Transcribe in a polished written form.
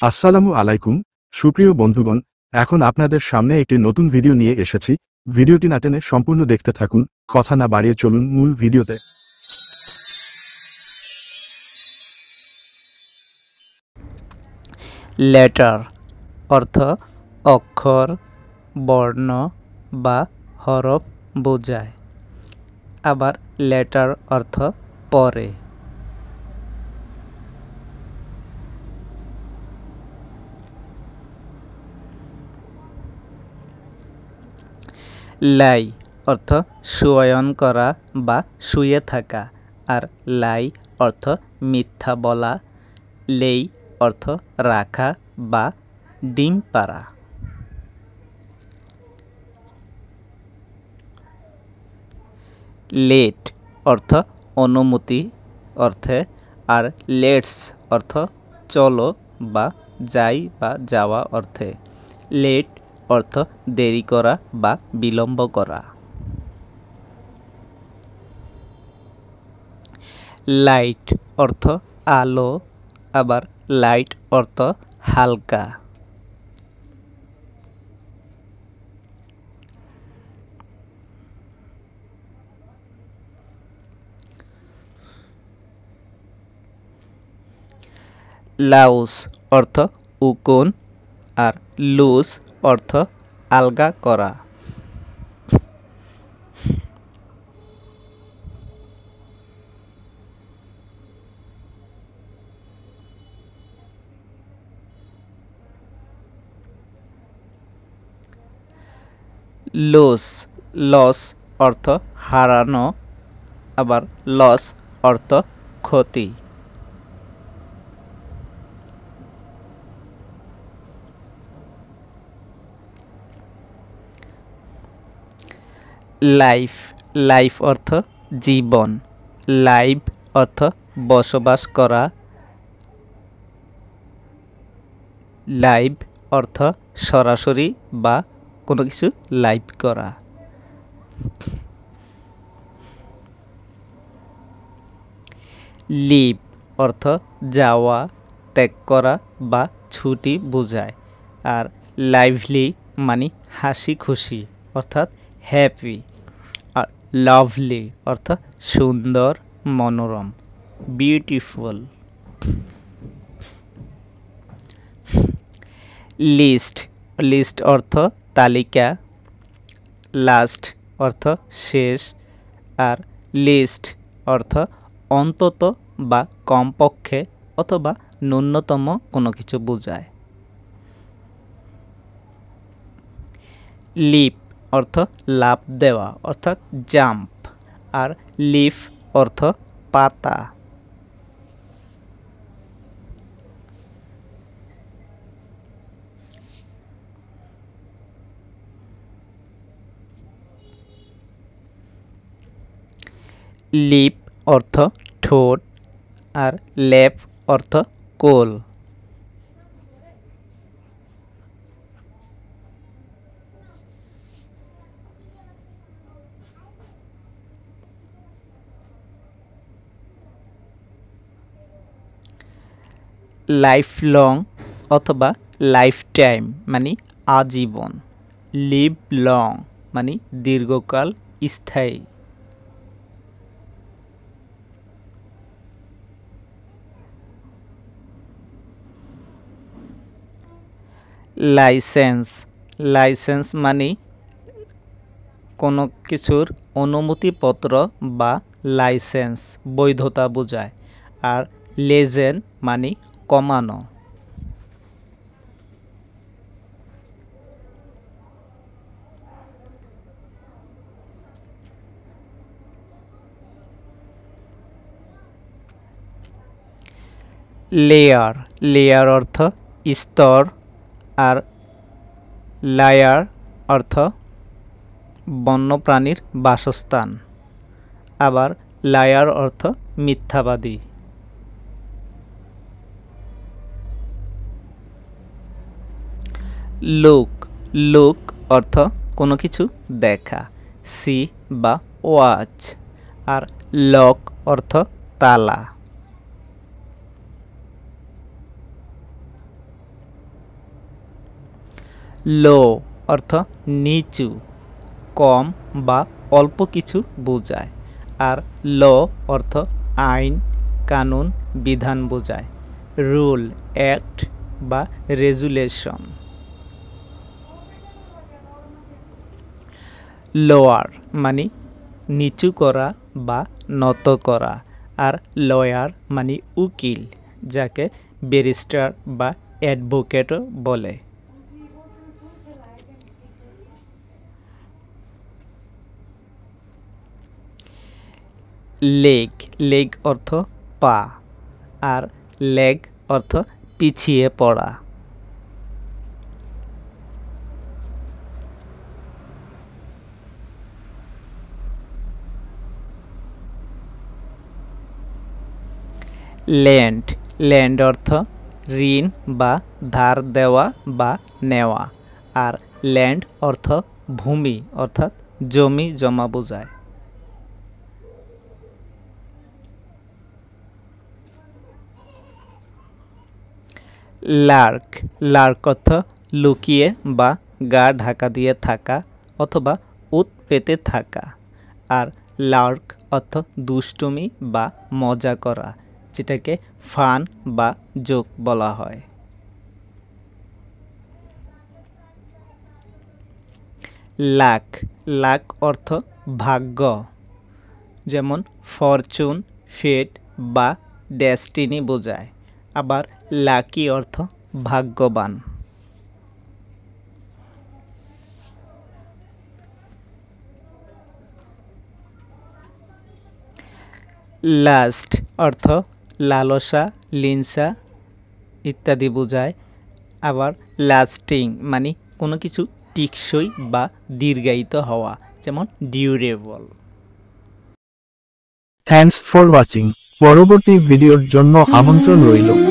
আসসালামু আলাইকুম সুপ্রিয় বন্ধুগণ, এখন আপনাদের সামনে একটি নতুন ভিডিও নিয়ে এসেছি। ভিডিওটি না টেনে সম্পূর্ণ দেখতে থাকুন। কথা না বাড়িয়ে চলুন মূল ভিডিওতে। লেটার অর্থ অক্ষর, বর্ণ বা হরফ বোঝায়। আবার লেটার অর্থ পরে। লাই অর্থ শয়ন করা বা শুয়ে থাকা, আর লাই অর্থ মিথ্যা বলা। লেই অর্থ রাখা বা ডিম পাড়া। লেট অর্থ অনুমতি অর্থে, আর লেটস অর্থ চলো বা যাই বা যাওয়া অর্থে। লেট অর্থ দেরি করা বা বিলম্ব করা। লাইট অর্থ আলো, আবার লাইট অর্থ হালকা। লাউস অর্থ উকুন, আর লুজ অর্থ আলগা করা। লস লস অর্থ হারানো, আবার লস অর্থ ক্ষতি। লাইফ লাইফ অর্থ জীবন। লাইভ অর্থ বসবাস করা। লাইভ অর্থ সরাসরি বা কোনো কিছু লাইভ করা। লিভ অর্থ যাওয়া, ত্যাগ করা বা ছুটি বোঝায়। আর লাইভলি মানে হাসি খুশি অর্থাৎ হ্যাপি। আর লাভলি অর্থ সুন্দর, মনোরম, বিউটিফুল। লিস্ট লিস্ট অর্থ তালিকা। লাস্ট অর্থ শেষ, আর লিস্ট অর্থ অন্তত বা কমপক্ষে অথবা ন্যূনতম কোনো কিছু বোঝায়। লিপ অর্থ লাফ দেওয়া অর্থাৎ জাম্প, আর লিফ অর্থ পাতা। লিপ অর্থ ঠোঁট, আর লেপ অর্থ কোল। লাইফ লং অথবা লাইফ টাইম মানে আজীবন। লিভ লং মানে দীর্ঘকাল, স্থায়ী। লাইসেন্স লাইসেন্স মানে কোনো কিছুর অনুমতিপত্র বা লাইসেন্স, বৈধতা বোঝায়। আর লেজেন মানে কমানো। লেয়ার লেয়ার অর্থ স্তর, আর লায়ার অর্থ বন্যপ্রাণীর বাসস্থান। আবার লায়ার অর্থ মিথ্যাবাদী। লুক লুক অর্থ কোনো কিছু দেখা। সি বা ওয়াচ, আর লক অর্থ তালা। লো অর্থ নিচু, কম বা অল্প কিছু বোঝায়। আর ল অর্থ আইন, কানুন, বিধান বোঝায়। রুল, অ্যাক্ট বা রেজুলেশন। লোয়ার মানে নিচু করা বা নত করা। আর লয়ার মানে উকিল, যাকে ব্যারিস্টার বা অ্যাডভোকেটও বলে। লেগ, লেগ অর্থ পা, আর লেগ অর্থ পিছিয়ে পড়া। ল্যান্ড, ল্যান্ড অর্থ ঋণ বা ধার দেওয়া বা নেওয়া। আর ল্যান্ড অর্থ ভূমি অর্থাৎ জমি জমা বোঝায়। লার্ক, লার্ক অর্থ লুকিয়ে বা গা ঢাকা দিয়ে থাকা অথবা উত পেতে থাকা। আর লার্ক অর্থ দুষ্টুমি বা মজা করা, যেটাকে ফান বা জোক বলা হয়। লাক, লাক অর্থ ভাগ্য, যেমন ফরচুন, ফেট বা ডেস্টিনি বোঝায়। আবার লাকি অর্থ ভাগ্যবান। লাস্ট অর্থ লালসা, লিনসা ইত্যাদি বোঝায়। আবার লাস্টিং মানে কোনো কিছু টিকসই বা দীর্ঘায়িত হওয়া, যেমন ডিউরেবল। Thanks for watching. পরবর্তী ভিডিওর জন্য আমন্ত্রণ রইল।